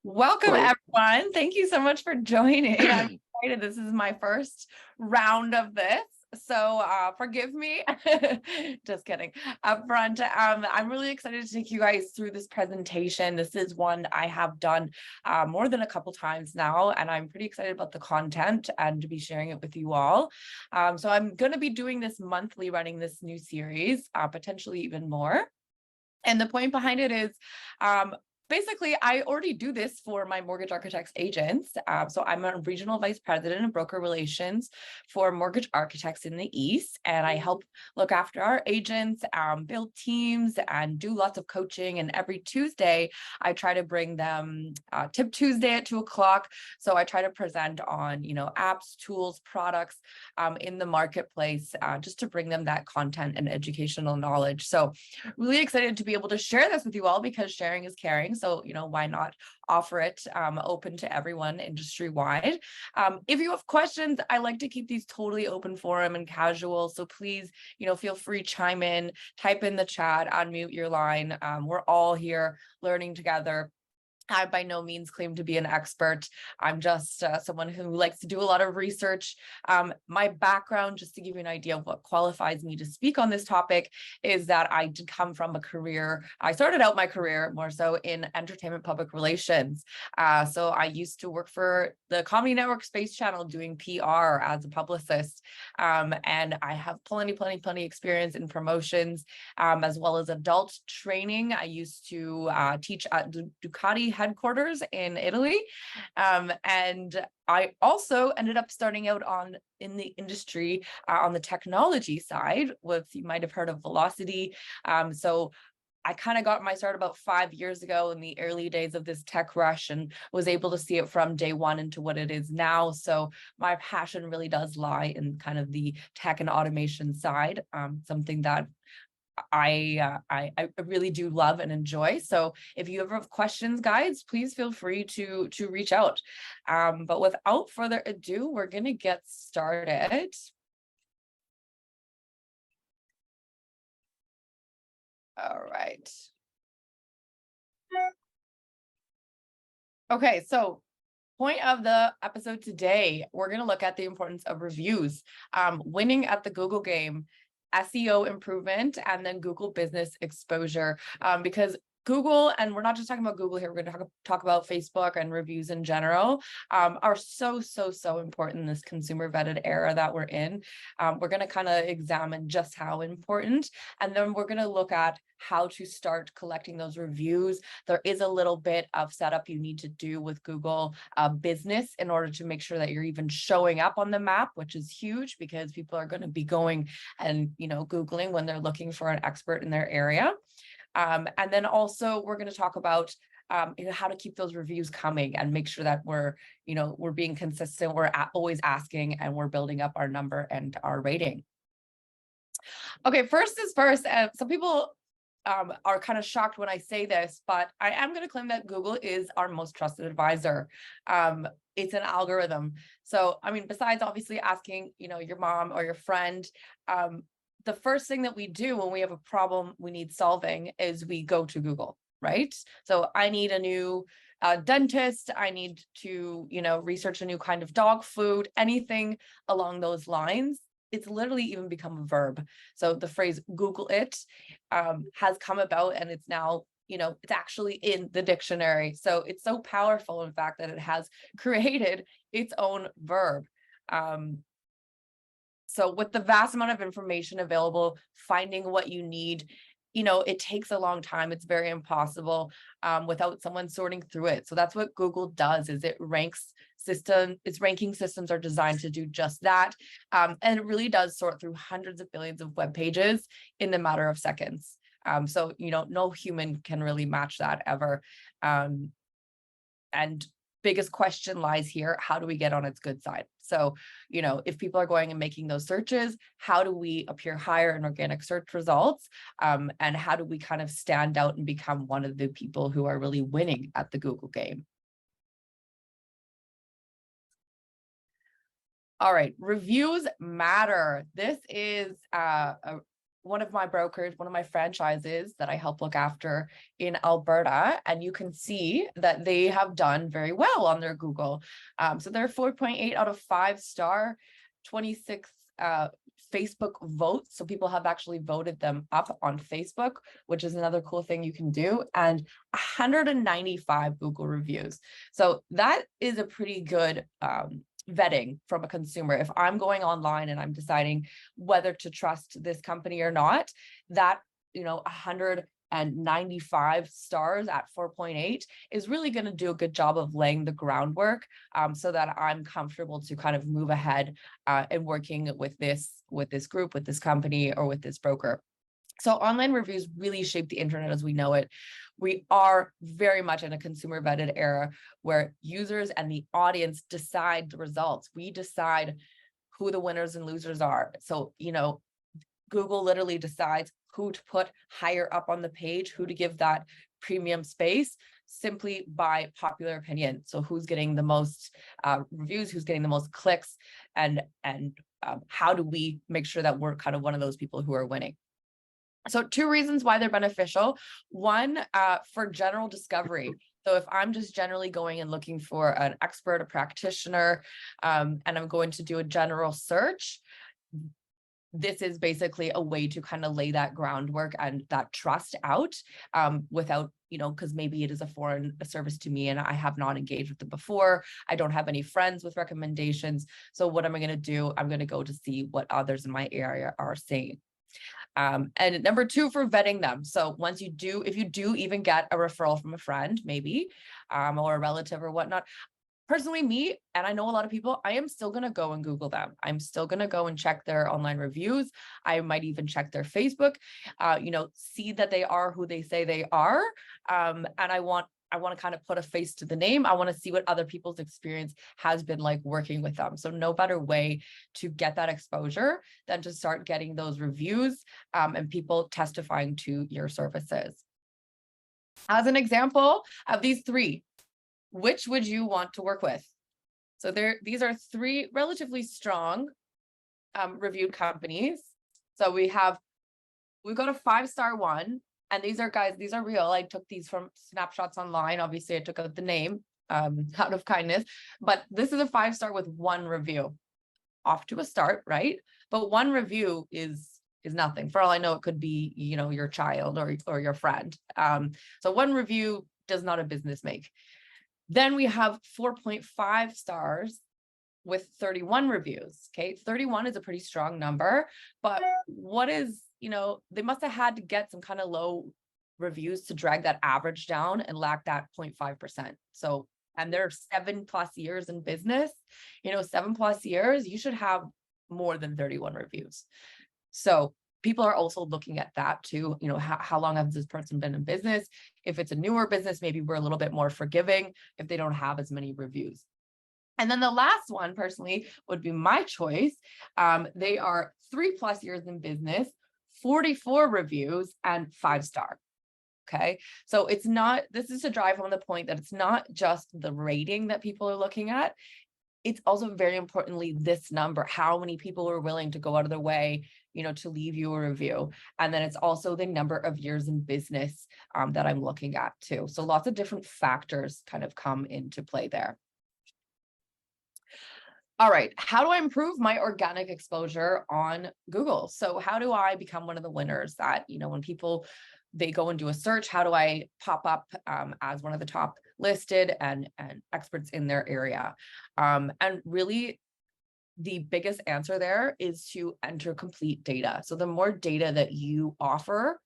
Welcome, Hello. everyone. Thank you so much for joining. I'm excited. This is my first round of this. So forgive me. Just kidding. Up front, I'm really excited to take you guys through this presentation. This is one I have done more than a couple times now, and I'm pretty excited about the content and to be sharing it with you all. So I'm going to be doing this monthly, running this new series, potentially even more. And the point behind it is basically, I already do this for my mortgage architects agents. So I'm a regional vice president of broker relations for mortgage architects in the East. And I help look after our agents, build teams, and do lots of coaching. And every Tuesday, I try to bring them Tip Tuesday at 2 o'clock. So I try to present on, apps, tools, products in the marketplace, just to bring them that content and educational knowledge. So really excited to be able to share this with you all because sharing is caring. So, why not offer it open to everyone industry-wide? If you have questions, I like to keep these totally open forum and casual. So please, feel free, chime in, type in the chat, unmute your line. We're all here learning together. I by no means claim to be an expert. I'm just someone who likes to do a lot of research. My background, just to give you an idea of what qualifies me to speak on this topic, is that I did come from a career. I started out my career more so in entertainment public relations. So I used to work for the Comedy Network Space Channel doing PR as a publicist. And I have plenty experience in promotions, as well as adult training. I used to teach at Ducati headquarters in Italy. And I also ended up starting out in the industry on the technology side with, you might have heard of Velocity. So I kind of got my start about 5 years ago in the early days of this tech rush and was able to see it from day one into what it is now. So my passion really does lie in kind of the tech and automation side, something that I really do love and enjoy. So if you ever have questions, guys, please feel free to reach out. But without further ado, we're gonna get started. All right. Okay, so point of the episode today, we're going to look at the importance of reviews, winning at the Google game, SEO improvement, and then Google business exposure. Because Google, and we're not just talking about Google here, we're going to talk about Facebook and reviews in general, are so important in this consumer vetted era that we're in. We're going to kind of examine just how important, and then we're going to look at how to start collecting those reviews. There is a little bit of setup you need to do with Google business in order to make sure that you're even showing up on the map, which is huge because people are going to be going and, Googling when they're looking for an expert in their area. And then also we're going to talk about how to keep those reviews coming and make sure that we're being consistent, we're always asking, and we're building up our number and our rating. Okay, first is first. Some people are kind of shocked when I say this, but I am going to claim that Google is our most trusted advisor. It's an algorithm. So, I mean, besides obviously asking, your mom or your friend, the first thing that we do when we have a problem we need solving is we go to Google, right? So I need a new dentist. I need to, research a new kind of dog food, anything along those lines. It's literally even become a verb. So the phrase Google it has come about, and it's now, it's actually in the dictionary. So it's so powerful, in fact, that it has created its own verb. So with the vast amount of information available, finding what you need, it takes a long time. It's very impossible without someone sorting through it. So that's what Google does, is its ranking systems are designed to do just that. And it really does sort through hundreds of billions of web pages in a matter of seconds. So, no human can really match that ever. And biggest question lies here: how do we get on its good side? So, if people are going and making those searches, how do we appear higher in organic search results? And how do we kind of stand out and become one of the people who are really winning at the Google game? All right, reviews matter. This is one of my brokers, one of my franchises that I help look after in Alberta, and you can see that they have done very well on their Google. So they're 4.8 out of 5-star, 26 Facebook votes. So people have actually voted them up on Facebook, which is another cool thing you can do, and 195 Google reviews. So that is a pretty good vetting from a consumer. If I'm going online and I'm deciding whether to trust this company or not, that 195 stars at 4.8 is really going to do a good job of laying the groundwork, so that I'm comfortable to kind of move ahead and working with this group, with this company, or with this broker. So online reviews really shape the internet as we know it. We are very much in a consumer vetted era where users and the audience decide the results. We decide who the winners and losers are. So, Google literally decides who to put higher up on the page, who to give that premium space, simply by popular opinion. So who's getting the most reviews, who's getting the most clicks, and how do we make sure that we're kind of one of those people who are winning? So 2 reasons why they're beneficial. One, for general discovery. So if I'm just generally going and looking for an expert, a practitioner, and I'm going to do a general search, this is basically a way to kind of lay that groundwork and that trust out, without, because maybe it is a foreign service to me and I have not engaged with it before. I don't have any friends with recommendations. So what am I going to do? I'm going to go to see what others in my area are saying. And number 2, for vetting them. So if you do even get a referral from a friend, maybe, or a relative or whatnot, personally, me, and I know a lot of people, I am still going to go and Google them. I'm still going to go and check their online reviews. I might even check their Facebook, see that they are who they say they are. And I want to kind of put a face to the name. I want to see what other people's experience has been like working with them. So no better way to get that exposure than to start getting those reviews, and people testifying to your services. As an example of these 3, which would you want to work with? So these are 3 relatively strong reviewed companies. So we've got a 5-star one, and these are real. I took these from snapshots online. Obviously, I took out the name out of kindness, but this is a 5-star with 1 review. Off to a start, right? But 1 review is nothing. For all I know, it could be your child or your friend. So 1 review does not a business make. Then we have 4.5 stars with 31 reviews. Okay, 31 is a pretty strong number, but they must have had to get some kind of low reviews to drag that average down and lack that 0.5%. So, and they're 7+ years in business, 7+ years, you should have more than 31 reviews. So people are also looking at that too. How long has this person been in business? If it's a newer business, maybe we're a little bit more forgiving if they don't have as many reviews. And then the last one, personally, would be my choice. They are 3+ years in business, 44 reviews, and 5-star. Okay, so this is to drive home the point that it's not just the rating that people are looking at. It's also very importantly this number, how many people are willing to go out of their way, to leave you a review. And then it's also the number of years in business that I'm looking at too. So lots of different factors kind of come into play there. All right, how do I improve my organic exposure on Google? So how do I become one of the winners that, when people, they go and do a search, how do I pop up as one of the top listed and experts in their area? And really, the biggest answer there is to enter complete data. So the more data that you offer,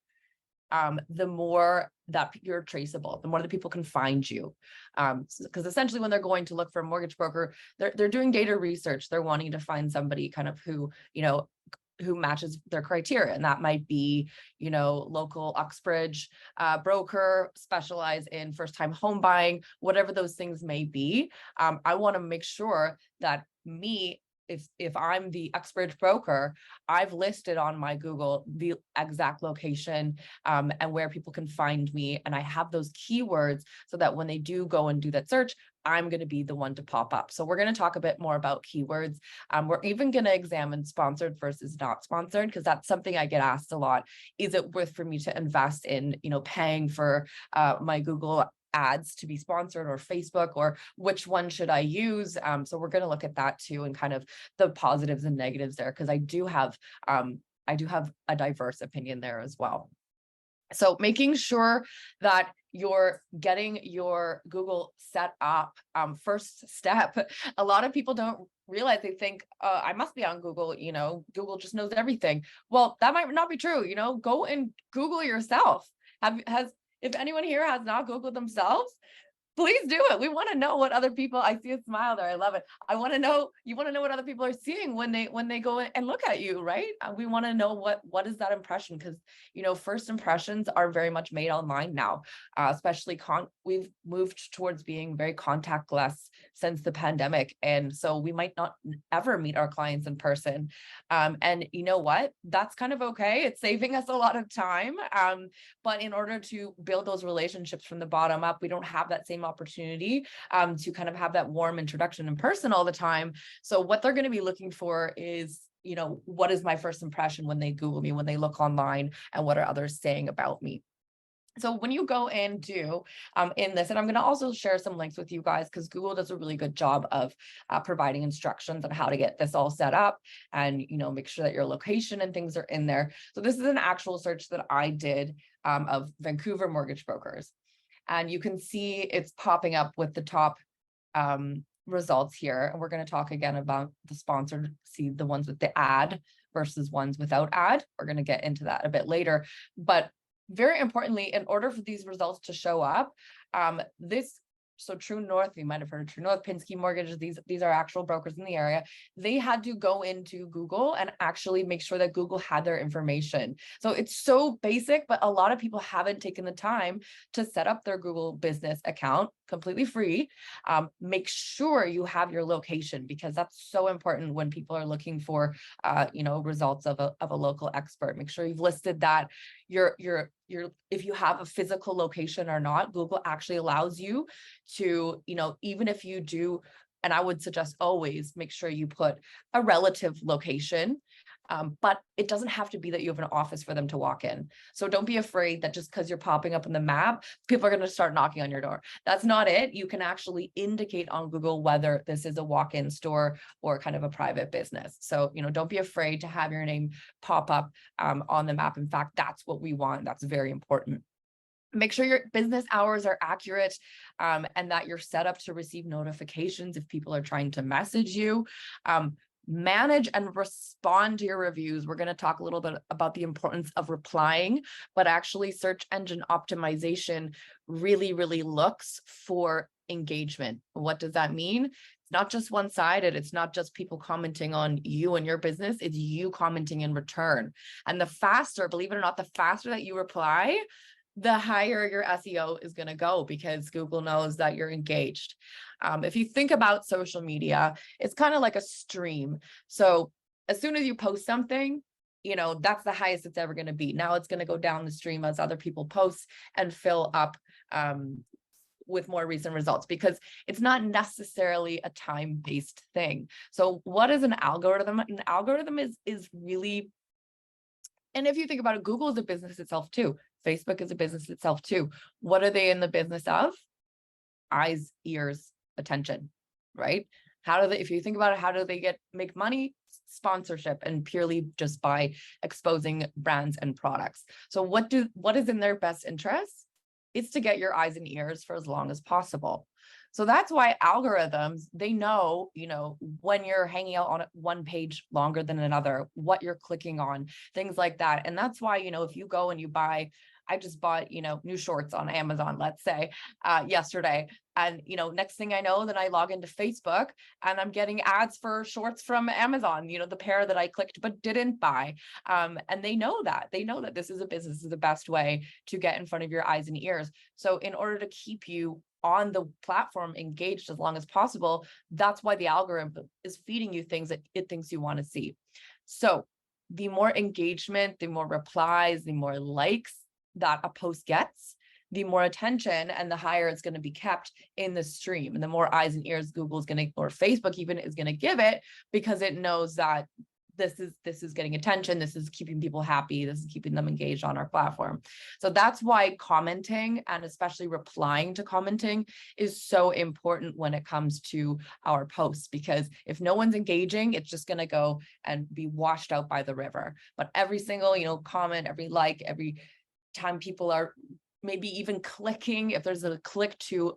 the more that you're traceable, the more that people can find you. Because essentially when they're going to look for a mortgage broker, they're doing data research. They're wanting to find somebody kind of who matches their criteria. And that might be, local Uxbridge broker, specialize in first-time home buying, whatever those things may be. I want to make sure that me if I'm the expert broker, I've listed on my Google the exact location and where people can find me. And I have those keywords so that when they do go and do that search, I'm going to be the one to pop up. So we're going to talk a bit more about keywords. We're even going to examine sponsored versus not sponsored, because that's something I get asked a lot. Is it worth for me to invest in, paying for my Google ads to be sponsored, or Facebook, or which one should I use? So we're going to look at that too, and kind of the positives and negatives there, because I do have a diverse opinion there as well. So making sure that you're getting your Google set up, first step. A lot of people don't realize, they think, I must be on Google, Google just knows everything. Well, that might not be true. Go and Google yourself. If anyone here has not Googled themselves, please do it. We want to know what other people, I see a smile there. I love it. I want to know, you want to know what other people are seeing when they go and look at you, right? We want to know what is that impression? Because, first impressions are very much made online now, especially we've moved towards being very contactless since the pandemic. And so we might not ever meet our clients in person. And you know what? That's kind of okay. It's saving us a lot of time. But in order to build those relationships from the bottom up, we don't have that same opportunity to kind of have that warm introduction in person all the time. So what they're going to be looking for is, what is my first impression when they Google me, when they look online, and what are others saying about me? So when you go and do in this, and I'm going to also share some links with you guys, because Google does a really good job of providing instructions on how to get this all set up, and make sure that your location and things are in there. So this is an actual search that I did of Vancouver mortgage brokers, and you can see it's popping up with the top results here. And we're going to talk again about the sponsored, see the ones with the ad versus ones without ad. We're going to get into that a bit later, but very importantly, in order for these results to show up, so True North, you might have heard of True North, Pinsky Mortgages, these are actual brokers in the area. They had to go into Google and actually make sure that Google had their information. So it's so basic, but a lot of people haven't taken the time to set up their Google business account, completely free. Make sure you have your location, because that's so important when people are looking for, results of a local expert. Make sure you've listed that if you have a physical location or not. Google actually allows you to, even if you do, and I would suggest always make sure you put a relative location, but it doesn't have to be that you have an office for them to walk in. So don't be afraid that just because you're popping up in the map, people are going to start knocking on your door. That's not it. You can actually indicate on Google whether this is a walk-in store or kind of a private business. So, don't be afraid to have your name pop up on the map. In fact, that's what we want. That's very important. Make sure your business hours are accurate and that you're set up to receive notifications if people are trying to message you. Manage and respond to your reviews. We're going to talk a little bit about the importance of replying, but actually search engine optimization really, really looks for engagement. What does that mean? It's not just one-sided. It's not just people commenting on you and your business. It's you commenting in return. And the faster, believe it or not, the faster that you reply, the higher your SEO is going to go, because Google knows that you're engaged. If you think about social media, it's kind of like a stream. So as soon as you post something, that's the highest it's ever going to be. Now it's going to go down the stream as other people post and fill up with more recent results, because it's not necessarily a time-based thing. So what is an algorithm? An algorithm is really, and if you think about it, Google is a business itself too. Facebook is a business itself too. What are they in the business of? Eyes, ears, attention, right? If you think about it, how do they make money? Sponsorship, and purely just by exposing brands and products. So what is in their best interest? It's to get your eyes and ears for as long as possible. So that's why algorithms, they know, when you're hanging out on one page longer than another, what you're clicking on, things like that. And that's why, if you go and you buy I just bought, new shorts on Amazon, let's say, yesterday. And, next thing I know, then I log into Facebook and I'm getting ads for shorts from Amazon, the pair that I clicked but didn't buy. And they know that. They know that this is a business, this is the best way to get in front of your eyes and ears. So in order to keep you on the platform engaged as long as possible, that's why the algorithm is feeding you things that it thinks you want to see. So the more engagement, the more replies, the more likes that a post gets, the more attention and the higher it's going to be kept in the stream. And the more eyes and ears Google's going to, or Facebook even, is going to give it, because it knows that this is getting attention, this is keeping people happy, this is keeping them engaged on our platform. So that's why commenting, and especially replying to commenting, is so important when it comes to our posts, because if no one's engaging, it's just going to go and be washed out by the river. But every single, comment, every like, every time people are maybe even clicking, if there's a click to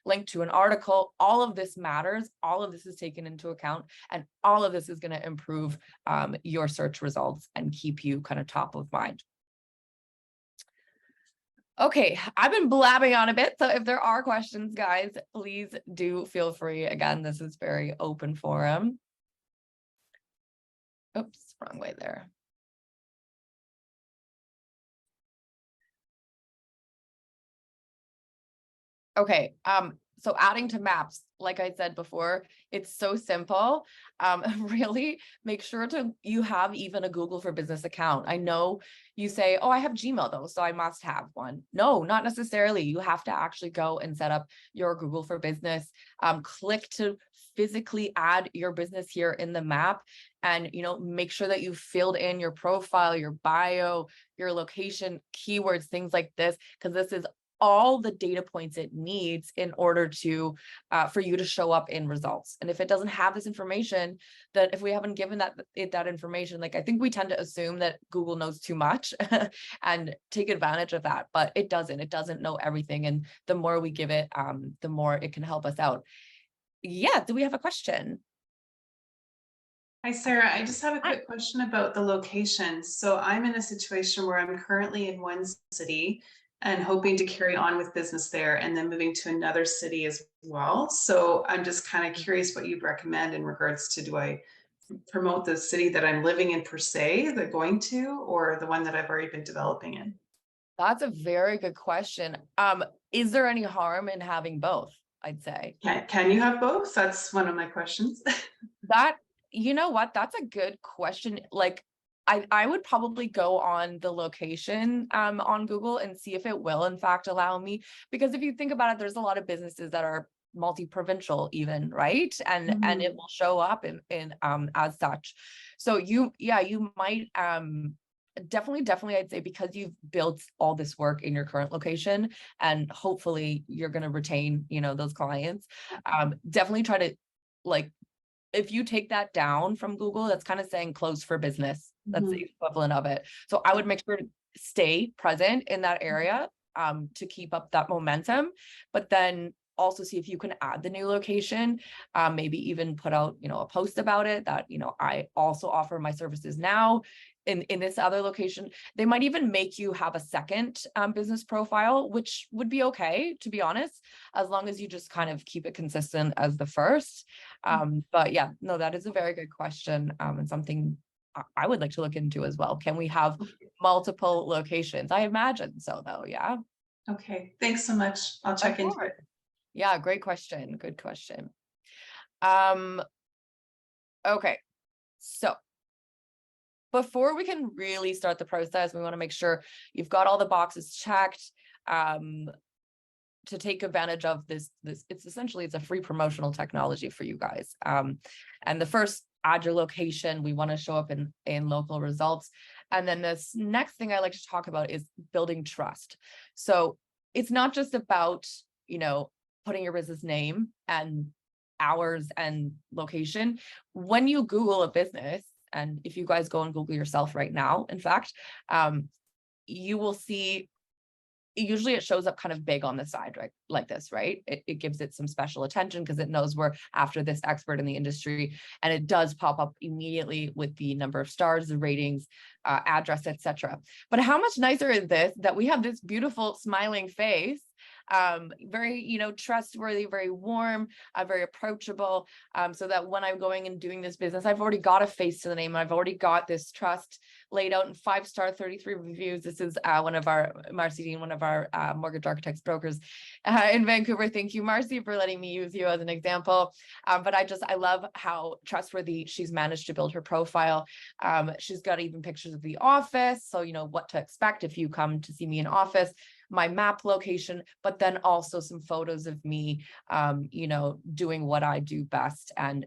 link to an article, all of this matters. All of this is taken into account, and all of this is going to improve your search results and keep you kind of top of mind. Okay, I've been blabbing on a bit, so if there are questions, guys, please do feel free. Again, this is very open forum. Oops, wrong way there. Okay, so adding to maps, like I said before, it's so simple. Really make sure you have even a Google for Business account. I know you say, oh, I have Gmail though, so I must have one. No, not necessarily. You have to actually go and set up your Google for Business. Click to physically add your business here in the map, and make sure that you filled in your profile, your bio, your location, keywords, things like this, because this is all the data points it needs in order to for you to show up in results. And if it doesn't have this information, that if we haven't given that information, like, I think we tend to assume that Google knows too much and take advantage of that, but it doesn't know everything. And the more we give it, the more it can help us out. Yeah, do we have a question? Hi, Sarah. I just have a quick question about the location. So I'm in a situation where I'm currently in one city and hoping to carry on with business there, and then moving to another city as well. So I'm just kind of curious what you'd recommend in regards to, do I promote the city that I'm living in per se, the going to, or the one that I've already been developing in? That's a very good question. Is there any harm in having both? I'd say. Can you have both? That's one of my questions. That, you know what, that's a good question. Like, I would probably go on the location on Google and see if it will in fact allow me, because if you think about it, there's a lot of businesses that are multi-provincial even, right? And it will show up in as such. So you might definitely I'd say, because you've built all this work in your current location, and hopefully you're going to retain those clients, definitely try to, like, if you take that down from Google, that's kind of saying closed for business. That's the equivalent of it. So I would make sure to stay present in that area to keep up that momentum, but then also see if you can add the new location, maybe even put out, a post about it, that, I also offer my services now in this other location. They might even make you have a second business profile, which would be okay, to be honest, as long as you just kind of keep it consistent as the first. But yeah, no, that is a very good question, and something I would like to look into as well. Can we have multiple locations? I imagine so, though. Yeah. Okay, thanks so much. I'll check into it. Yeah, great question. Good question. Okay, so before we can really start the process, we want to make sure you've got all the boxes checked to take advantage of this. It's essentially, it's a free promotional technology for you guys. And the first, add your location. We want to show up in local results. And then this next thing I like to talk about is building trust. So it's not just about, putting your business name and hours and location. When you Google a business, and if you guys go and Google yourself right now, in fact, you will see usually it shows up kind of big on the side, right? Like this, right? It gives it some special attention because it knows we're after this expert in the industry, and it does pop up immediately with the number of stars, the ratings, address, etc. But how much nicer is this that we have this beautiful smiling face, very, you know, trustworthy, very warm, very approachable, so that when I'm going and doing this business, I've already got a face to the name. I've already got this trust laid out in 5-star, 33 reviews. This is one of our, Marcy Dean, one of our mortgage architects brokers in Vancouver. Thank you, Marcy, for letting me use you as an example. But I love how trustworthy she's managed to build her profile. She's got even pictures of the office, so you know what to expect if you come to see me in office, my map location, but then also some photos of me, you know, doing what I do best. And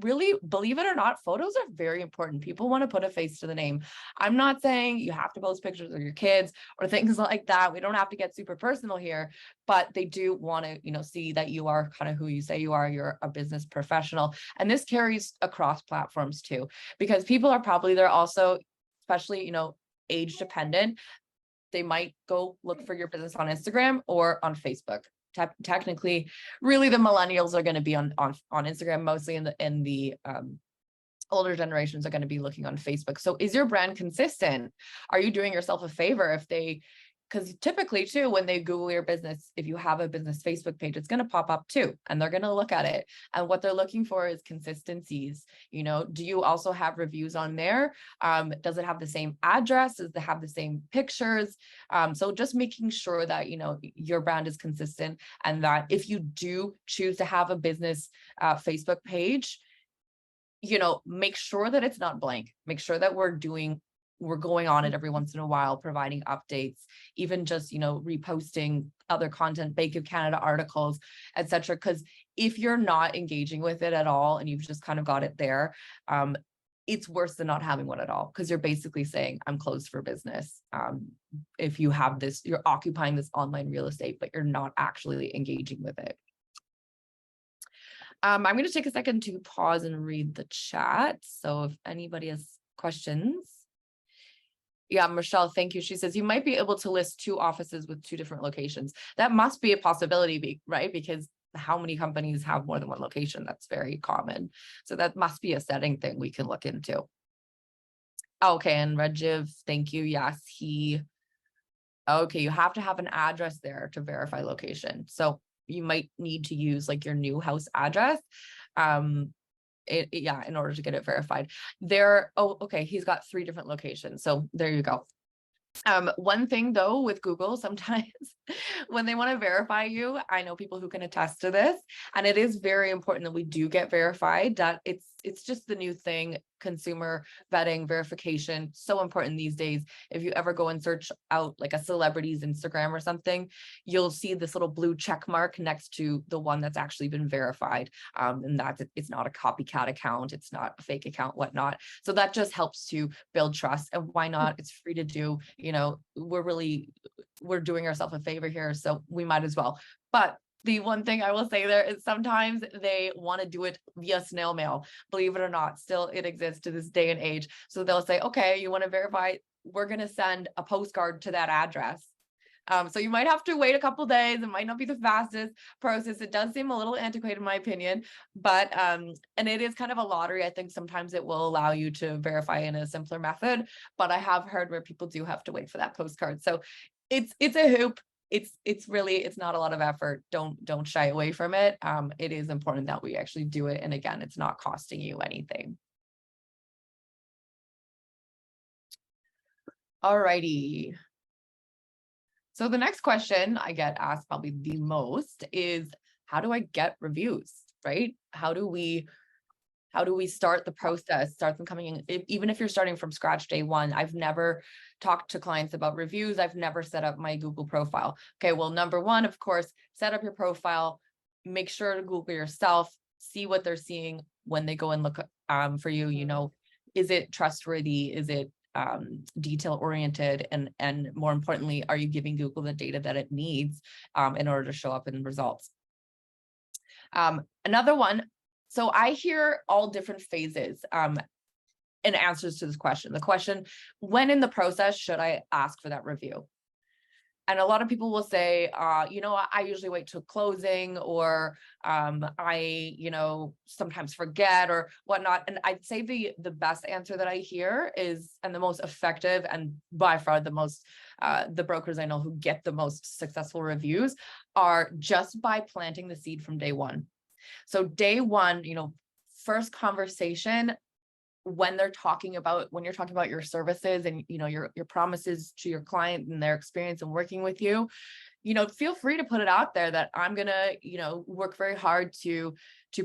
really, believe it or not, photos are very important. People want to put a face to the name. I'm not saying you have to post pictures of your kids or things like that. We don't have to get super personal here, but they do want to, you know, see that you are kind of who you say you are. You're a business professional. And this carries across platforms too, because people are probably, they're also, especially, you know, age dependent. They might go look for your business on Instagram or on Facebook. Technically, really, the millennials are going to be on Instagram mostly, in the older generations are going to be looking on Facebook. So is your brand consistent? Are you doing yourself a favor if they, because typically too, when they Google your business, if you have a business Facebook page, it's going to pop up too, and they're going to look at it. And what they're looking for is consistencies. You know, do you also have reviews on there? Does it have the same address? Does it have the same pictures? So just making sure that, you know, your brand is consistent, and that if you do choose to have a business Facebook page, you know, make sure that it's not blank. Make sure that we're going on it every once in a while, providing updates, even just, you know, reposting other content, Bank of Canada articles, etc. Because if you're not engaging with it at all and you've just kind of got it there, it's worse than not having one at all, because you're basically saying, I'm closed for business. If you have this, you're occupying this online real estate, but you're not actually engaging with it. I'm going to take a second to pause and read the chat. So if anybody has questions. Yeah, Michelle, thank you. She says, you might be able to list 2 offices with 2 different locations. That must be a possibility, right? Because how many companies have more than one location? That's very common. So that must be a setting thing we can look into. Okay, and Rajiv, thank you. Yes, okay, you have to have an address there to verify location. So you might need to use like your new house address. Yeah, in order to get it verified there. Oh, okay, he's got 3 different locations, so there you go. One thing though with Google, sometimes when they want to verify you, I know people who can attest to this, and it is very important that we do get verified. That it's just the new thing. Consumer vetting, verification, so important these days. If you ever go and search out like a celebrity's Instagram or something, you'll see this little blue check mark next to the one that's actually been verified. And it's not a copycat account, it's not a fake account, whatnot. So that just helps to build trust. And why not? It's free to do. You know, we're doing ourselves a favor here, so we might as well. But the one thing I will say there is sometimes they want to do it via snail mail. Believe it or not, still it exists to this day and age. So they'll say, okay, you want to verify, we're going to send a postcard to that address. So you might have to wait a couple days. It might not be the fastest process. It does seem a little antiquated in my opinion, but and it is kind of a lottery. I think sometimes it will allow you to verify in a simpler method, but I have heard where people do have to wait for that postcard. So it's a hoop. It's really, it's not a lot of effort. Don't shy away from it. It is important that we actually do it. And again, it's not costing you anything. Alrighty. So the next question I get asked probably the most is, how do I get reviews, right? How do we start the process, start them coming in? Even if you're starting from scratch day one, I've never talked to clients about reviews. I've never set up my Google profile. Okay, well, number one, of course, set up your profile, make sure to Google yourself, see what they're seeing when they go and look for you. You know, is it trustworthy? Is it detail oriented? And more importantly, are you giving Google the data that it needs in order to show up in results? Another one, so I hear all different phases in answers to this question. The question, when in the process should I ask for that review? And a lot of people will say, I usually wait till closing, or I, sometimes forget or whatnot. And I'd say the best answer that I hear is, and the most effective, and by far the brokers I know who get the most successful reviews, are just by planting the seed from day one. So day one, first conversation, when you're talking about your services and your promises to your client and their experience in working with you, feel free to put it out there that I'm gonna work very hard to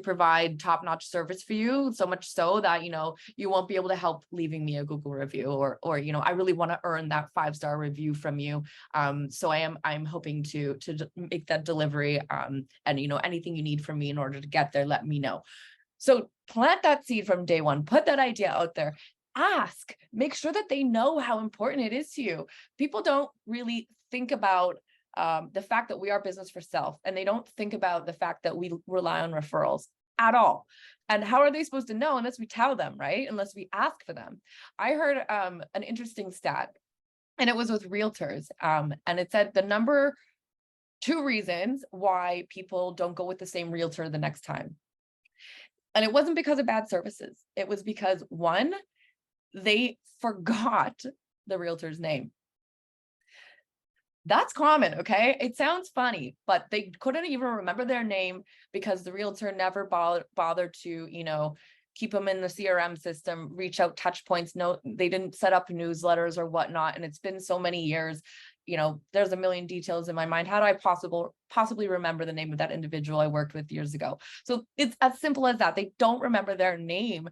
provide top-notch service for you, so much so that you won't be able to help leaving me a Google review, or I really want to earn that 5-star review from you. So I'm hoping to make that delivery, and anything you need from me in order to get there, let me know. So plant that seed from day one, put that idea out there, ask, make sure that they know how important it is to you. People don't really think about the fact that we are business for self, and they don't think about the fact that we rely on referrals at all. And how are they supposed to know unless we tell them, right? Unless we ask for them. I heard an interesting stat, and it was with realtors. And it said the number 2 reasons why people don't go with the same realtor the next time. And it wasn't because of bad services. It was because, one, they forgot the realtor's name. That's common, okay? It sounds funny, but they couldn't even remember their name because the realtor never bothered to, keep them in the CRM system, reach out, touch points. No, they didn't set up newsletters or whatnot. And it's been so many years. There's a million details in my mind. How do I possibly remember the name of that individual I worked with years ago? So it's as simple as that. They don't remember their name.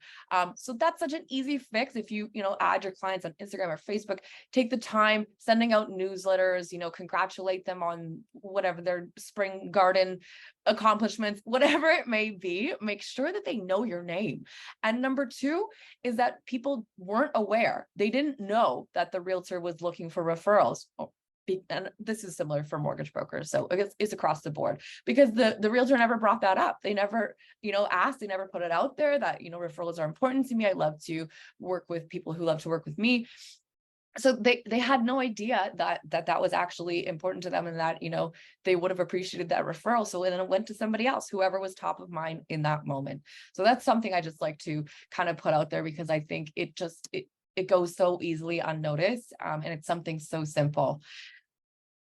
So that's such an easy fix. If you, add your clients on Instagram or Facebook, take the time sending out newsletters, congratulate them on whatever their spring garden accomplishments, whatever it may be, make sure that they know your name. And number 2 is that people weren't aware. They didn't know that the realtor was looking for referrals. And this is similar for mortgage brokers. So it's across the board, because the realtor never brought that up. They never, asked, they never put it out there that, referrals are important to me. I love to work with people who love to work with me. So they had no idea that was actually important to them, and that, they would have appreciated that referral. So then it went to somebody else, whoever was top of mind in that moment. So that's something I just like to kind of put out there, because I think it goes so easily unnoticed. And it's something so simple.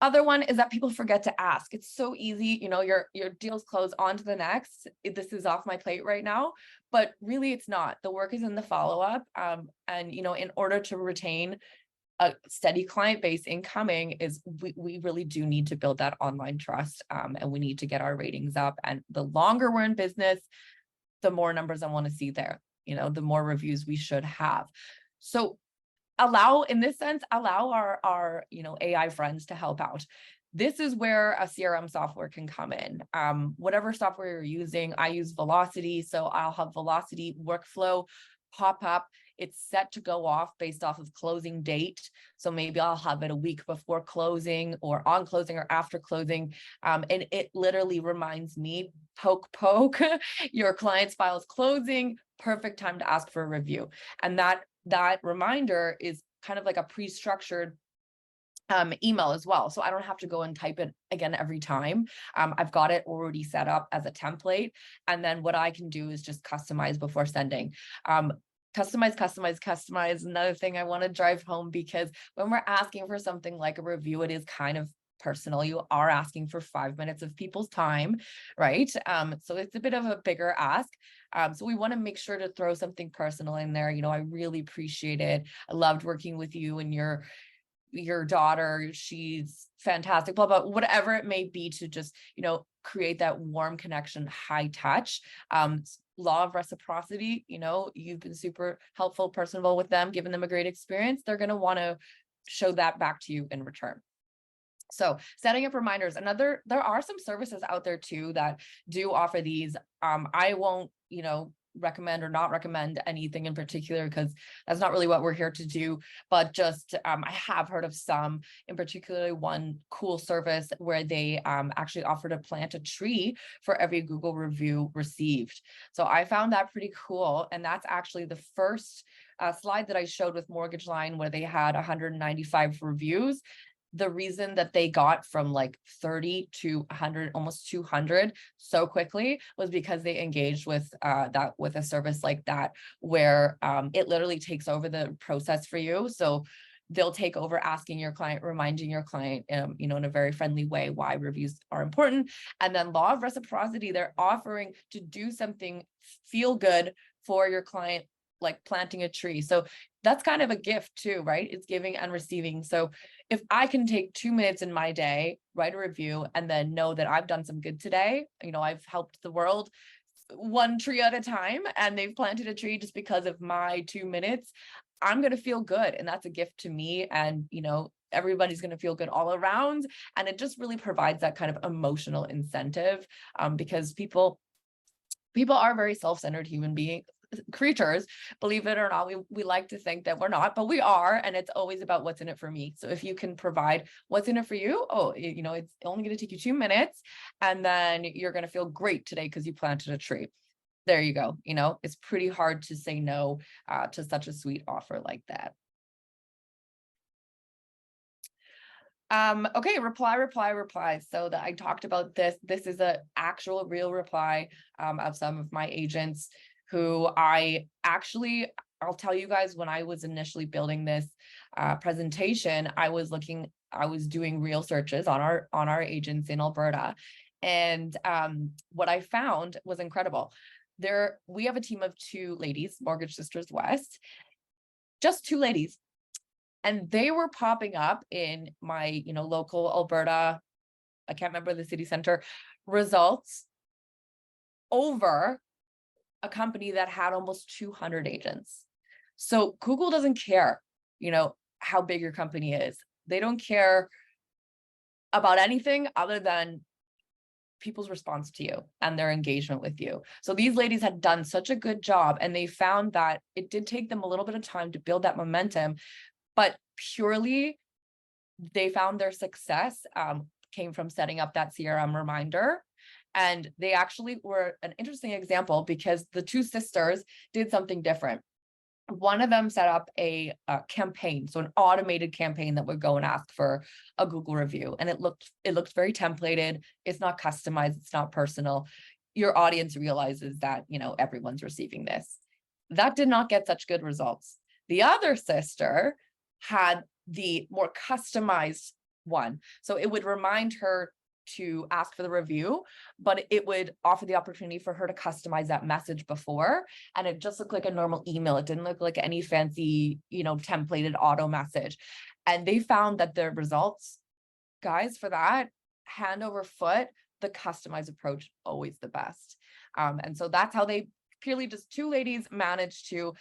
Other one is that people forget to ask. It's so easy, your deals close, on to the next. This is off my plate right now, but really it's not. The work is in the follow-up. And, in order to retain a steady client base incoming, is we really do need to build that online trust. And we need to get our ratings up. And the longer we're in business, the more numbers I want to see there, the more reviews we should have. So allow our AI friends to help out. This is where a CRM software can come in. Whatever software you're using, I use Velocity. So I'll have Velocity workflow pop up. It's set to go off based off of closing date. So maybe I'll have it a week before closing, or on closing, or after closing. And it literally reminds me, poke, your client's file is closing, perfect time to ask for a review. And that reminder is kind of like a pre-structured email as well. So I don't have to go and type it again every time. I've got it already set up as a template. And then what I can do is just customize before sending. Customize. Another thing I want to drive home, because when we're asking for something like a review, it is kind of personal. You are asking for 5 minutes of people's time, right? So it's a bit of a bigger ask. So we want to make sure to throw something personal in there. I really appreciate it. I loved working with you and your daughter. She's fantastic, blah, blah, whatever it may be, to just, create that warm connection, high touch. Law of reciprocity, you've been super helpful, personable with them, giving them a great experience. They're going to want to show that back to you in return. So setting up reminders. There are some services out there too that do offer these. I won't, recommend or not recommend anything in particular, because that's not really what we're here to do. But just I have heard of some, in particular one cool service where they actually offer to plant a tree for every Google review received. So I found that pretty cool. And that's actually the first slide that I showed with Mortgage Line, where they had 195 reviews. the reason that they got from like 30 to 100, almost 200 so quickly was because they engaged with with a service like that, where it literally takes over the process for you. So they'll take over asking your client, reminding your client, in a very friendly way why reviews are important. And then law of reciprocity, they're offering to do something feel good for your client, like planting a tree. So that's kind of a gift too, right? It's giving and receiving. So if I can take 2 minutes in my day, write a review, and then know that I've done some good today, I've helped the world one tree at a time, and they've planted a tree just because of my 2 minutes, I'm going to feel good. And that's a gift to me. And, everybody's going to feel good all around. And it just really provides that kind of emotional incentive, because people are very self-centered human creatures, believe it or not. We like to think that we're not, but we are, and it's always about what's in it for me. So if you can provide what's in it for you, it's only going to take you 2 minutes, and then you're going to feel great today because you planted a tree. There you go. It's pretty hard to say no to such a sweet offer like that. Okay, reply. So that I talked about this. This is a actual real reply of some of my agents who I'll tell you guys, when I was initially building this presentation, I was doing real searches on our agents in Alberta. And what I found was incredible. We have a team of 2 ladies, Mortgage Sisters West, just 2 ladies. And they were popping up in my, local Alberta, I can't remember the city center, results over a company that had almost 200 agents. So Google doesn't care, how big your company is. They don't care about anything other than people's response to you and their engagement with you. So these ladies had done such a good job, and they found that it did take them a little bit of time to build that momentum, but purely they found their success came from setting up that CRM reminder. And they actually were an interesting example because the 2 sisters did something different. One of them set up a campaign, so an automated campaign that would go and ask for a Google review. And it looked very templated. It's not customized. It's not personal. Your audience realizes that, everyone's receiving this. That did not get such good results. The other sister had the more customized one. So it would remind her to ask for the review, but it would offer the opportunity for her to customize that message before. And it just looked like a normal email. It didn't look like any fancy, templated auto message. And they found that the results, guys, for that, hand over foot, the customized approach, always the best. And so that's how they purely just 2 ladies managed to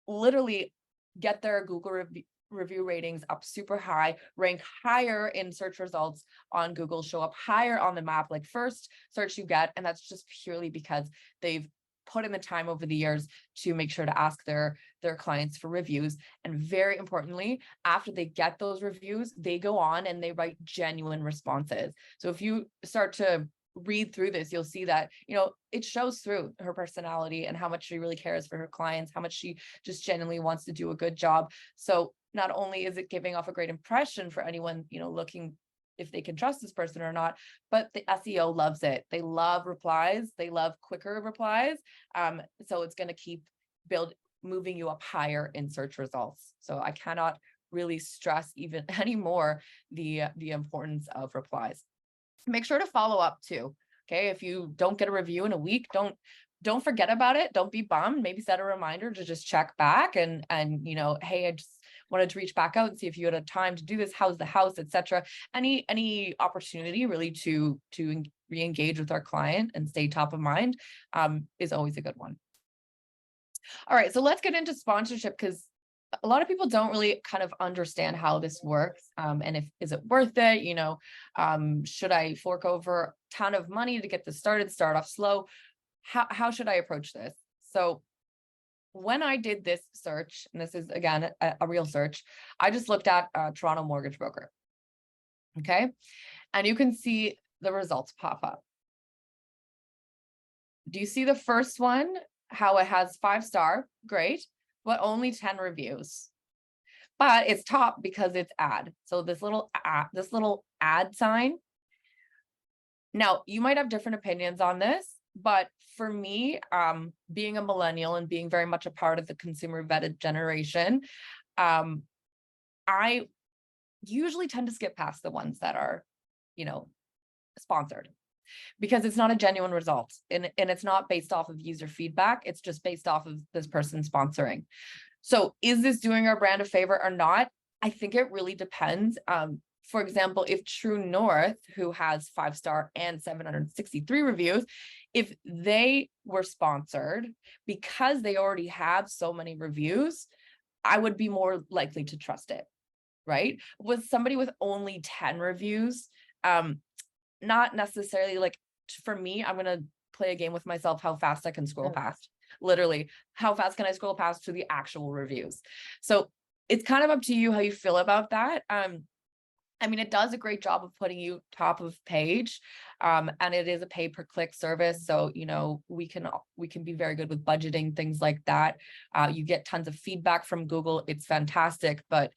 literally get their Google review ratings up super high, rank higher in search results on Google, show up higher on the map, like first search you get. And that's just purely because they've put in the time over the years to make sure to ask their clients for reviews. And very importantly, after they get those reviews, they go on and they write genuine responses. So if you start to read through this, you'll see that, it shows through her personality and how much she really cares for her clients, how much she just genuinely wants to do a good job. So not only is it giving off a great impression for anyone, looking if they can trust this person or not, but the SEO loves it. They love replies. They love quicker replies. So it's going to keep moving you up higher in search results. So I cannot really stress even anymore the importance of replies. Make sure to follow up too. Okay. If you don't get a review in a week, don't forget about it. Don't be bummed. Maybe set a reminder to just check back and hey, I just wanted to reach back out and see if you had a time to do this. How's the house, etc. Any opportunity really to re-engage with our client and stay top of mind is always a good one. All right, so let's get into sponsorship, because a lot of people don't really kind of understand how this works, and is it worth it? Should I fork over a ton of money to get this started, start off slow? How should I approach this? So when I did this search, and this is again a real search, I just looked at Toronto mortgage broker. Okay, and you can see the results pop up. Do you see the first one? How it has 5-star, great, but only 10 reviews. but it's top because it's ad. So this little ad sign. Now, you might have different opinions on this, but for me, being a millennial and being very much a part of the consumer vetted generation, I usually tend to skip past the ones that are, sponsored, because it's not a genuine result, and it's not based off of user feedback. It's just based off of this person sponsoring. So is this doing our brand a favor or not? I think it really depends. For example, if True North, who has 5-star and 763 reviews, if they were sponsored because they already have so many reviews, I would be more likely to trust it, right? With somebody with only 10 reviews, not necessarily. Like, for me, I'm going to play a game with myself, how fast I can scroll past. Literally, how fast can I scroll past to the actual reviews? So it's kind of up to you how you feel about that. I mean, it does a great job of putting you top of page, and it is a pay per click service. So, we can be very good with budgeting, things like that. You get tons of feedback from Google. It's fantastic, but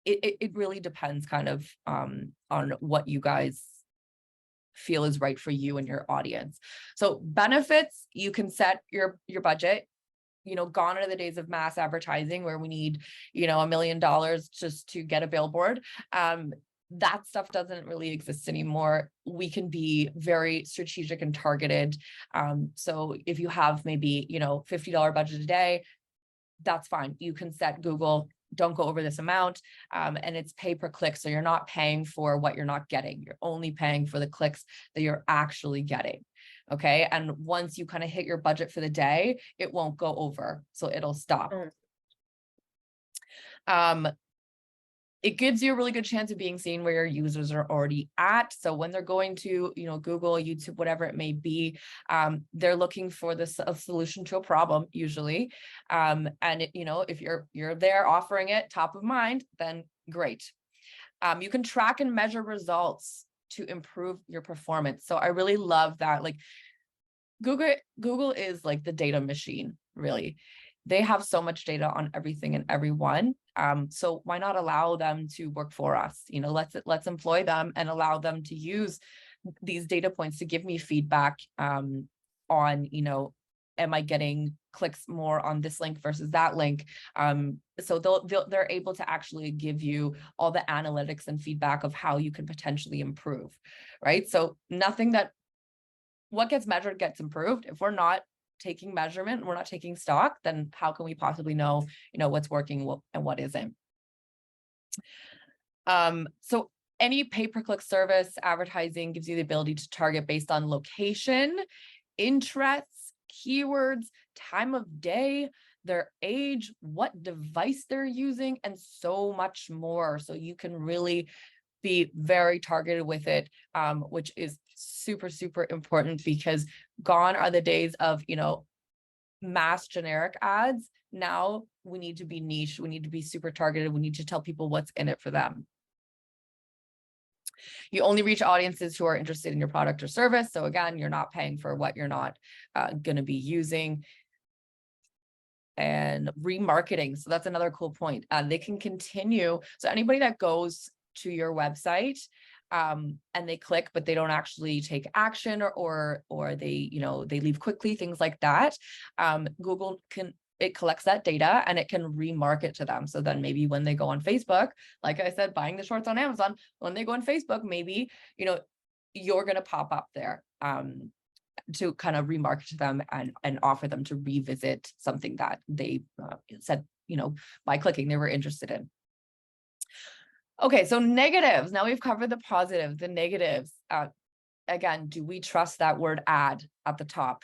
it really depends kind of on what you guys feel is right for you and your audience. So benefits, you can set your budget. Gone are the days of mass advertising where we need, $1 million just to get a billboard. That stuff doesn't really exist anymore. We can be very strategic and targeted. So if you have maybe, $50 budget a day, that's fine. You can set Google, don't go over this amount, and it's pay per click. So you're not paying for what you're not getting. You're only paying for the clicks that you're actually getting. Okay. And once you kind of hit your budget for the day, it won't go over. So it'll stop. It gives you a really good chance of being seen where your users are already at. So when they're going to, Google, YouTube, whatever it may be, they're looking for a solution to a problem usually. And if you're there offering it top of mind, then great. You can track and measure results to improve your performance. So I really love that. Like, Google is like the data machine, really. They have so much data on everything and everyone. So why not allow them to work for us? Let's employ them and allow them to use these data points to give me feedback on, am I getting clicks more on this link versus that link? So they're able to actually give you all the analytics and feedback of how you can potentially improve, right? So what gets measured gets improved. If we're not taking measurement, we're not taking stock, then how can we possibly know, what's working and what isn't? So any pay-per-click service advertising gives you the ability to target based on location, interests, keywords, time of day, their age, what device they're using, and so much more. So you can really be very targeted with it, which is super, super important, because gone are the days of, mass generic ads. Now we need to be niche. We need to be super targeted. We need to tell people what's in it for them. You only reach audiences who are interested in your product or service. So again, you're not paying for what you're not going to be using. And remarketing. So that's another cool point. They can continue. So anybody that goes to your website and they click, but they don't actually take action, or they, they leave quickly, things like that. Google it collects that data and it can remarket to them. So then maybe when they go on Facebook, like I said, buying the shorts on Amazon, when they go on Facebook, maybe, you're going to pop up there to kind of remarket to them and offer them to revisit something that they said, by clicking they were interested in. Okay, so negatives. Now we've covered the positives, the negatives. Again, do we trust that word ad at the top?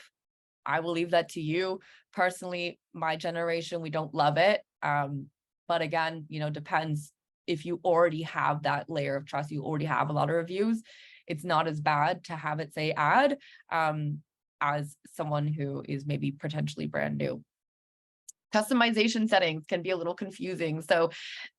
I will leave that to you. Personally, my generation, we don't love it. But again, depends. If you already have that layer of trust, you already have a lot of reviews, it's not as bad to have it say ad as someone who is maybe potentially brand new. Customization settings can be a little confusing. So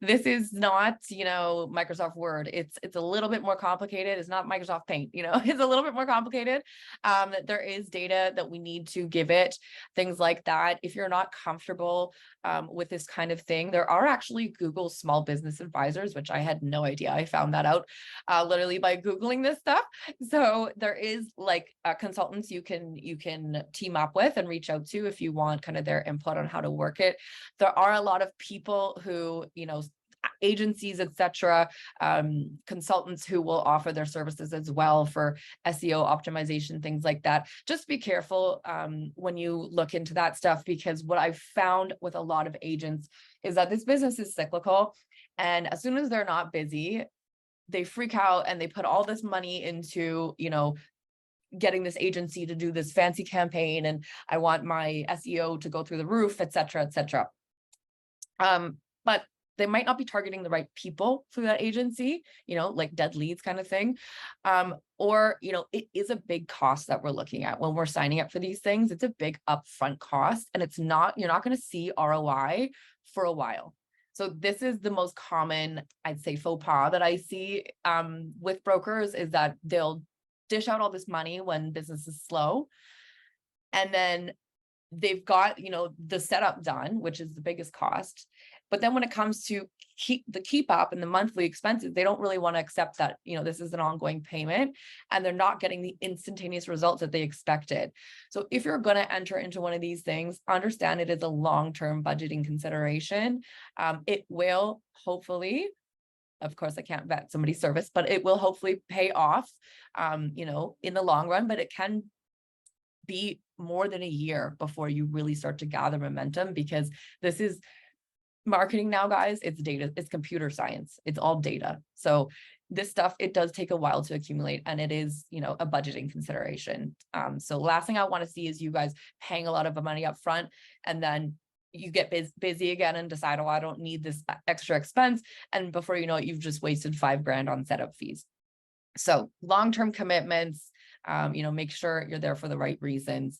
this is not, Microsoft Word. It's a little bit more complicated. It's not Microsoft Paint, it's a little bit more complicated. There is data that we need to give it, things like that. If you're not comfortable with this kind of thing, there are actually Google small business advisors, which I had no idea. I found that out literally by Googling this stuff. So there is like consultants you can team up with and reach out to if you want kind of their input on how to work it. There are a lot of people who, agencies, etc., consultants who will offer their services as well for SEO optimization, things like that. Just be careful when you look into that stuff, because what I've found with a lot of agents is that this business is cyclical, and as soon as they're not busy, they freak out and they put all this money into, getting this agency to do this fancy campaign, and I want my SEO to go through the roof, et cetera, et cetera. But they might not be targeting the right people through that agency, like dead leads kind of thing. Or, it is a big cost that we're looking at when we're signing up for these things. It's a big upfront cost, and you're not going to see ROI for a while. So this is the most common, I'd say, faux pas that I see with brokers, is that they'll dish out all this money when business is slow, and then they've got the setup done, which is the biggest cost, but then when it comes to keep up and the monthly expenses, they don't really want to accept that this is an ongoing payment, and they're not getting the instantaneous results that they expected. So if you're going to enter into one of these things, understand it is a long-term budgeting consideration. It will hopefully, of course, I can't vet somebody's service, but it will hopefully pay off, in the long run. But it can be more than a year before you really start to gather momentum, because this is marketing now, guys. It's data, it's computer science, it's all data. So this stuff, it does take a while to accumulate, and it is, a budgeting consideration. So last thing I want to see is you guys paying a lot of money up front, and then you get busy again and decide, oh, I don't need this extra expense. And before you know it, you've just wasted $5,000 on setup fees. So long-term commitments, make sure you're there for the right reasons.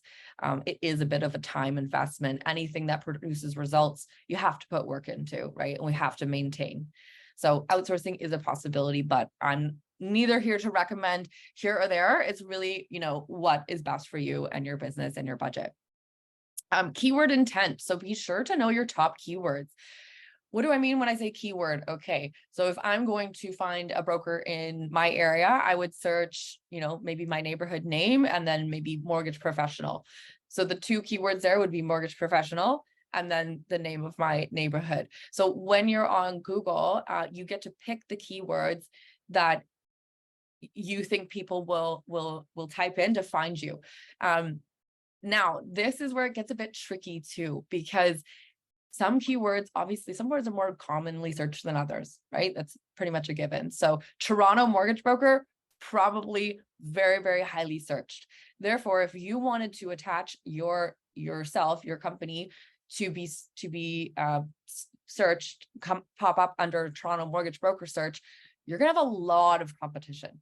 It is a bit of a time investment. Anything that produces results, you have to put work into, right? And we have to maintain. So outsourcing is a possibility, but I'm neither here to recommend here or there. It's really, what is best for you and your business and your budget. Keyword intent. So be sure to know your top keywords. What do I mean when I say keyword? Okay, so if I'm going to find a broker in my area, I would search, maybe my neighborhood name and then maybe mortgage professional. So the two keywords there would be mortgage professional and then the name of my neighborhood. So when you're on Google, you get to pick the keywords that you think people will type in to find you. Now, this is where it gets a bit tricky too, because some keywords, obviously, some words are more commonly searched than others, right? That's pretty much a given. So Toronto mortgage broker, probably very, very highly searched. Therefore, if you wanted to attach your company to be searched, pop up under Toronto mortgage broker search, you're gonna have a lot of competition,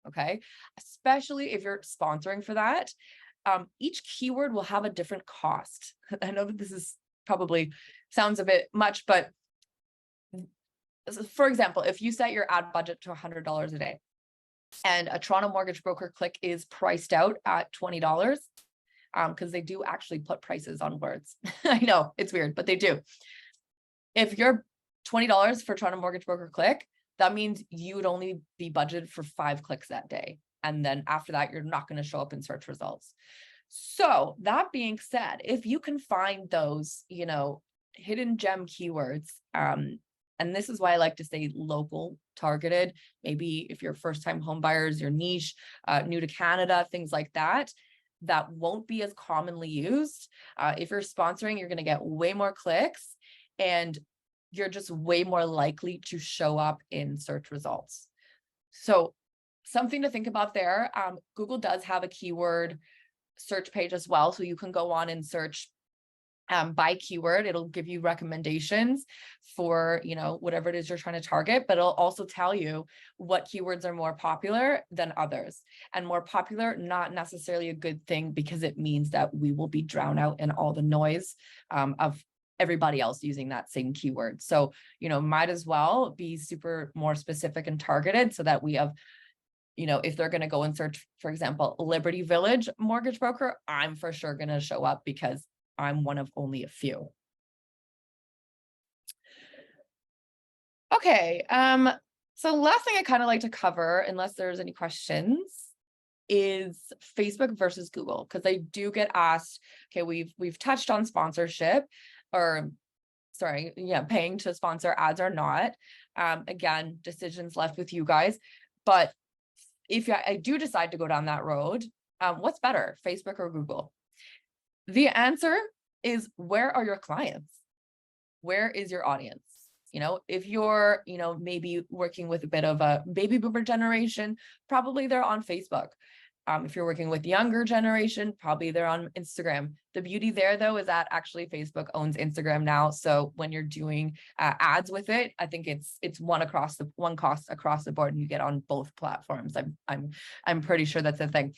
okay? Especially if you're sponsoring for that. Each keyword will have a different cost. I know that this is probably sounds a bit much, but for example, if you set your ad budget to $100 a day and a Toronto mortgage broker click is priced out at $20, because they do actually put prices on words. I know it's weird, but they do. If you're $20 for Toronto mortgage broker click, that means you would only be budgeted for 5 clicks that day. And then after that, you're not going to show up in search results. So that being said, if you can find those, hidden gem keywords, and this is why I like to say local targeted, maybe if you're first-time home buyers, your niche, new to Canada, things like that, that won't be as commonly used. If you're sponsoring, you're going to get way more clicks, and you're just way more likely to show up in search results. So something to think about there. Google does have a keyword search page as well. So you can go on and search by keyword. It'll give you recommendations for, whatever it is you're trying to target, but it'll also tell you what keywords are more popular than others. And more popular, not necessarily a good thing, because it means that we will be drowned out in all the noise of everybody else using that same keyword. So, might as well be super more specific and targeted so that we have, if they're going to go and search, for example, Liberty Village mortgage broker, I'm for sure going to show up because I'm one of only a few. Okay. So last thing I kind of like to cover, unless there's any questions, is Facebook versus Google, because I do get asked, okay, we've touched on sponsorship, or sorry, yeah, paying to sponsor ads or not. Again, decisions left with you guys. But if I do decide to go down that road, what's better, Facebook or Google? The answer is, where are your clients? Where is your audience? If you're, maybe working with a bit of a baby boomer generation, probably they're on Facebook. If you're working with younger generation, probably they're on Instagram. The beauty there, though, is that actually Facebook owns Instagram now. So when you're doing ads with it, I think it's one cost across the board, and you get on both platforms. I'm pretty sure that's a thing.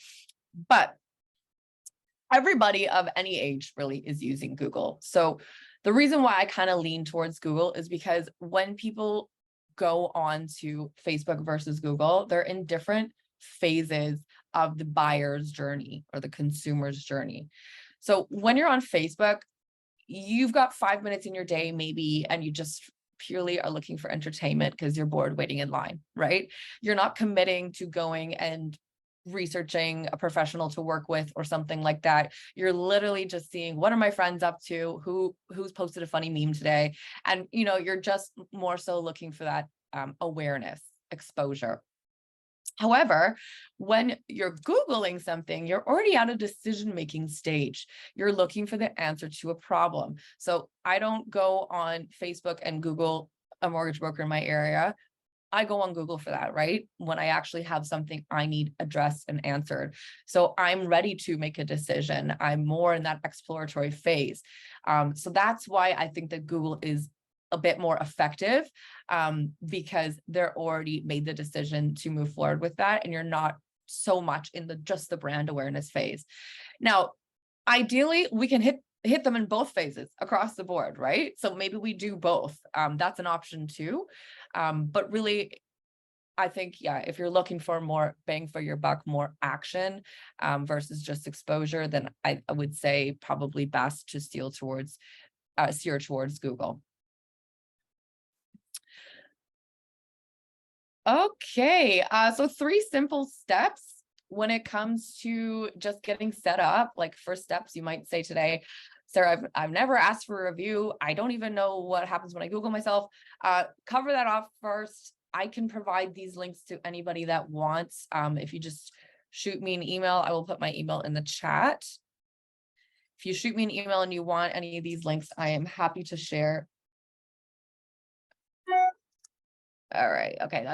But everybody of any age really is using Google. So the reason why I kind of lean towards Google is because when people go on to Facebook versus Google, they're in different phases of the buyer's journey or the consumer's journey. So when you're on Facebook, you've got 5 minutes in your day maybe, and you just purely are looking for entertainment because you're bored waiting in line, right? You're not committing to going and researching a professional to work with or something like that. You're literally just seeing, what are my friends up to, who's posted a funny meme today, and you're just more so looking for that awareness, exposure. However, when you're Googling something, you're already at a decision-making stage. You're looking for the answer to a problem. So I don't go on Facebook and Google a mortgage broker in my area. I go on Google for that, right? When I actually have something I need addressed and answered. So I'm ready to make a decision. I'm more in that exploratory phase. So that's why I think that Google is a bit more effective, because they're already made the decision to move forward with that. And you're not so much in just the brand awareness phase. Now, ideally, we can hit them in both phases across the board, right? So maybe we do both. That's an option too. But really, I think, yeah, if you're looking for more bang for your buck, more action versus just exposure, then I would say probably best to steer towards Google. Okay, so 3 simple steps when it comes to just getting set up. Like, first steps, you might say today, Sarah, I've never asked for a review. I don't even know what happens when I Google myself. Cover that off first. I can provide these links to anybody that wants. If you just shoot me an email, I will put my email in the chat. If you shoot me an email and you want any of these links, I am happy to share. All right, okay,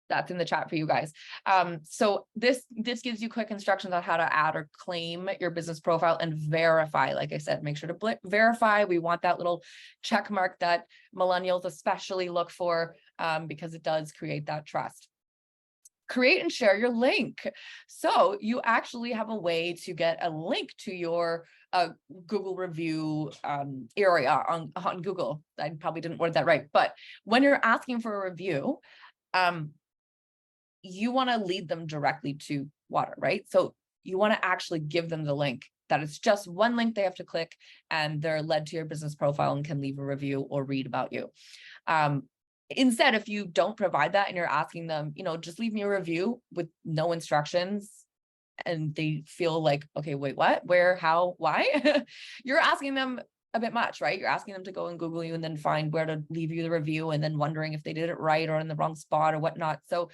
that's in the chat for you guys. So this gives you quick instructions on how to add or claim your business profile and verify. Like I said, make sure to verify. We want that little check mark that millennials especially look for, because it does create that trust. Create and share your link. So you actually have a way to get a link to your Google review area on Google. I probably didn't word that right, but when you're asking for a review, you want to lead them directly to water, right? So you want to actually give them the link, that it's just one link they have to click and they're led to your business profile and can leave a review or read about you. Instead, if you don't provide that and you're asking them, just leave me a review with no instructions, and they feel like, okay, wait, what, where, how, why? You're asking them a bit much, right? You're asking them to go and Google you and then find where to leave you the review and then wondering if they did it right or in the wrong spot or whatnot. So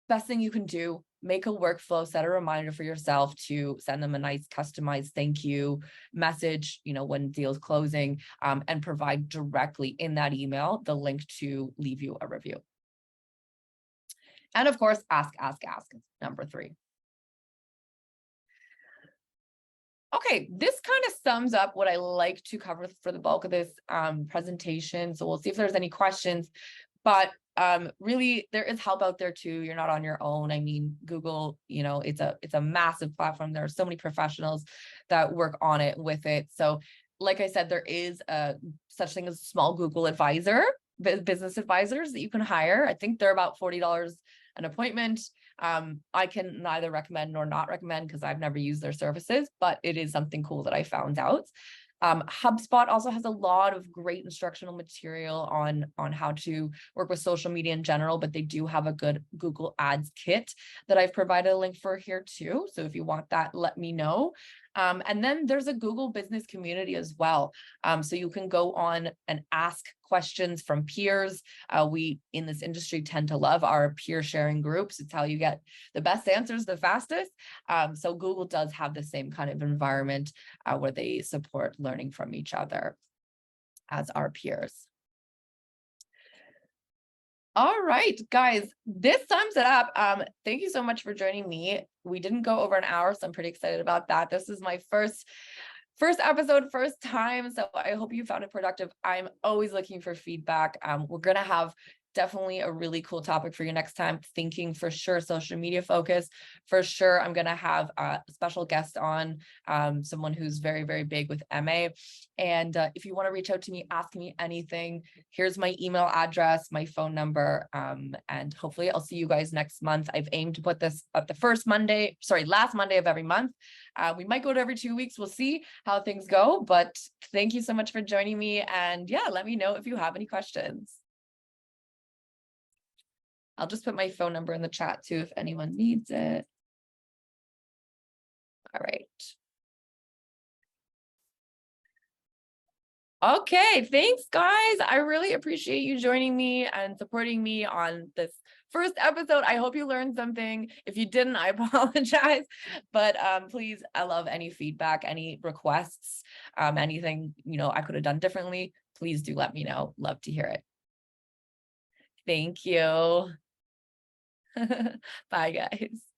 best thing you can do, make a workflow, set a reminder for yourself to send them a nice customized thank you message, when deal's closing, and provide directly in that email the link to leave you a review. And of course, ask, number 3. Okay, this kind of sums up what I like to cover for the bulk of this presentation. So we'll see if there's any questions, but really there is help out there too. You're not on your own. I mean, Google, it's a massive platform. There are so many professionals that work on it with it. So like I said, there is a such thing as small Google advisor, business advisors that you can hire. I think they're about $40 an appointment. I can neither recommend nor not recommend because I've never used their services, but it is something cool that I found out. HubSpot also has a lot of great instructional material on how to work with social media in general, but they do have a good Google Ads kit that I've provided a link for here too. So if you want that, let me know. And then there's a Google business community as well. So you can go on and ask questions from peers. We in this industry tend to love our peer sharing groups. It's how you get the best answers the fastest. So Google does have the same kind of environment where they support learning from each other as our peers. All right, guys, this sums it up. Thank you so much for joining me. We didn't go over an hour, so I'm pretty excited about that. This is my first episode, first time, so I hope you found it productive. I'm always looking for feedback. We're gonna have definitely a really cool topic for you next time. Thinking for sure social media focus. For sure, I'm gonna have a special guest on, someone who's very, very big with MA. And if you want to reach out to me, ask me anything, here's my email address, my phone number, and hopefully I'll see you guys next month. I've aimed to put this at the last Monday of every month. We might go to every 2 weeks. We'll see how things go, but thank you so much for joining me. And yeah, let me know if you have any questions. I'll just put my phone number in the chat too, if anyone needs it. All right. Okay, thanks guys. I really appreciate you joining me and supporting me on this first episode. I hope you learned something. If you didn't, I apologize. But please, I love any feedback, any requests, anything, I could have done differently. Please do let me know. Love to hear it. Thank you. Bye, guys.